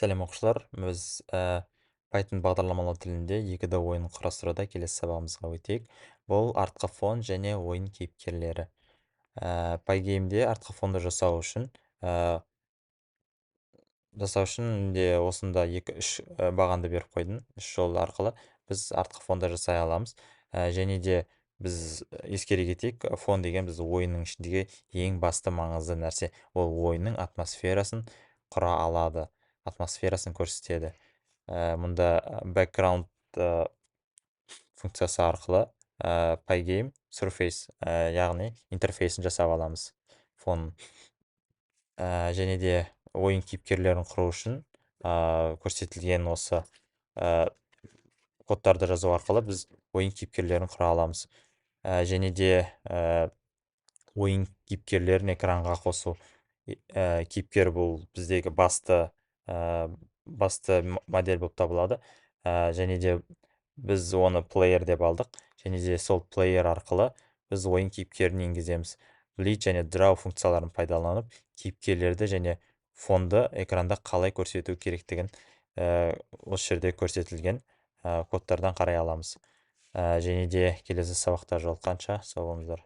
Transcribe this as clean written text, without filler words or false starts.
Сәлем оқушылар, біз Python бағдарламалау тілінде 2D ойын құрастыруда келесі сабағымызға өтейік. Бұл артқы фон және ойын кейіпкерлері. Pygame-де артқы фонды жасау үшін де осында 2-3 бағанды беріп қойдым. 3 жол арқылы біз артқы фонды жасай аламыз. Және де біз ескере кетейік, фон деген біз ойынның ішіндегі ең басты маңызды нәрсе. Ол ойынның атмосферасын құра алады, атмосферасын көрсетеді. Мұнда background функциясы арқылы Pygame surface, яғни интерфейсін жасап аламыз фон. Және де ойын кейіпкерлерін құру үшін көрсетілген осы кодтарды жазу арқылы біз ойын кейіпкерлерін құра аламыз. Және де ойын кейіпкерлерін экранға қосу. Кейіпкер бұл біздегі басты модель болып табылады. Және де біз оны плеер деп алдық. Және де сол плеер арқылы біз ойын кейіпкерін енгіземіз. Bleed және draw функцияларын пайдаланып, кейіпкерлерді және фонды экранда қалай көрсету керектігін осы жерде көрсетілген кодтардан қарай аламыз. Және де келесі сабақта жолыққанша сау болыңыздар.